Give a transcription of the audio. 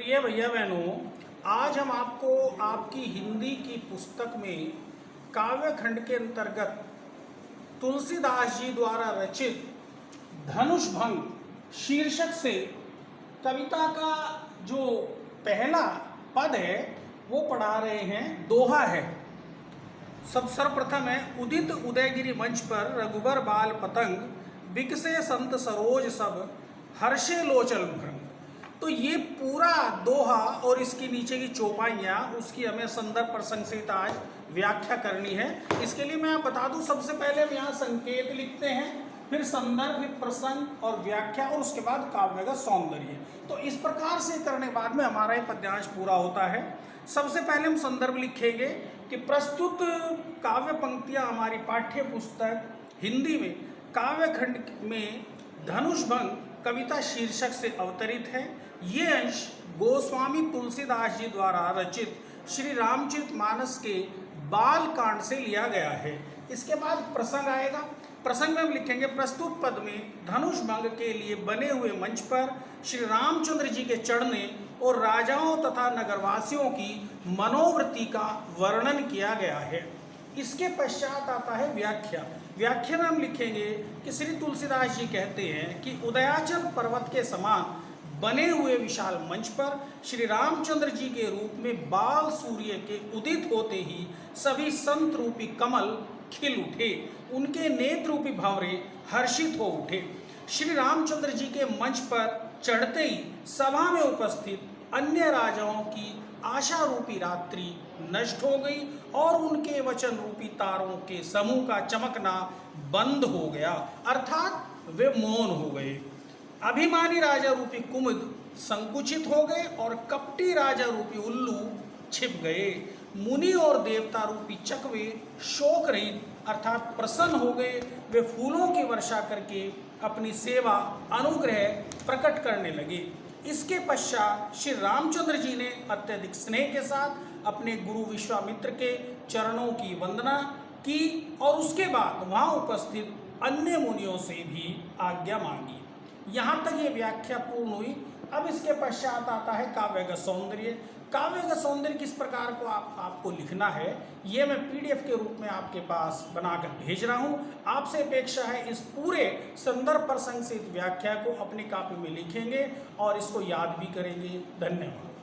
प्रिय भैया बहनों, आज हम आपको आपकी हिंदी की पुस्तक में काव्य खंड के अंतर्गत तुलसीदास जी द्वारा रचित धनुष भंग शीर्षक से कविता का जो पहला पद है वो पढ़ा रहे हैं। दोहा है। सर्वप्रथम है, उदित उदयगिरि मंच पर रघुबर बाल पतंग बिकसे संत सरोज सब हर्षे लोचल भृंग। तो ये पूरा दोहा और इसके नीचे की चौपाइयाँ उसकी हमें संदर्भ प्रसंग सहित आज व्याख्या करनी है। इसके लिए मैं बता दूं, सबसे पहले हम यहाँ संकेत लिखते हैं, फिर संदर्भ, प्रसंग और व्याख्या, और उसके बाद काव्य का सौंदर्य। तो इस प्रकार से करने बाद में हमारा ये पद्यांश पूरा होता है। सबसे पहले हम संदर्भ लिखेंगे कि प्रस्तुत काव्य पंक्तियाँ हमारी पाठ्य पुस्तक हिंदी में काव्य खंड में धनुष भंग कविता शीर्षक से अवतरित है। ये अंश गोस्वामी तुलसीदास जी द्वारा रचित श्री रामचरितमानस के बाल कांड से लिया गया है। इसके बाद प्रसंग आएगा। प्रसंग में हम लिखेंगे, प्रस्तुत पद में धनुष भंग के लिए बने हुए मंच पर श्री रामचंद्र जी के चढ़ने और राजाओं तथा नगरवासियों की मनोवृत्ति का वर्णन किया गया है। इसके पश्चात आता है व्याख्या। व्याख्या में हम लिखेंगे कि श्री तुलसीदास जी कहते हैं कि उदयाचल पर्वत के समान बने हुए विशाल मंच पर श्री रामचंद्र जी के रूप में बाल सूर्य के उदित होते ही सभी संत रूपी कमल खिल उठे, उनके नेत्र रूपी भंवरे हर्षित हो उठे। श्री रामचंद्र जी के मंच पर चढ़ते ही सभा में उपस्थित अन्य राजाओं की आशा रूपी रात्रि नष्ट हो गई और उनके वचन रूपी तारों के समूह का चमकना बंद हो गया, अर्थात वे मौन हो गए। अभिमानी राजा रूपी कुमुद संकुचित हो गए और कपटी राजा रूपी उल्लू छिप गए। मुनि और देवता रूपी चकवे शोक रहित अर्थात प्रसन्न हो गए। वे फूलों की वर्षा करके अपनी सेवा अनुग्रह प्रकट करने लगे। इसके पश्चात श्री रामचंद्र जी ने अत्यधिक स्नेह के साथ अपने गुरु विश्वामित्र के चरणों की वंदना की और उसके बाद वहाँ उपस्थित अन्य मुनियों से भी आज्ञा मांगी। यहाँ तक ये व्याख्या पूर्ण हुई। अब इसके पश्चात आता है काव्य का सौंदर्य। काव्य का सौंदर्य किस प्रकार को आपको लिखना है, ये मैं पीडीएफ के रूप में आपके पास बनाकर भेज रहा हूँ। आपसे अपेक्षा है इस पूरे संदर्भ प्रसंग से व्याख्या को अपनी कॉपी में लिखेंगे और इसको याद भी करेंगे। धन्यवाद।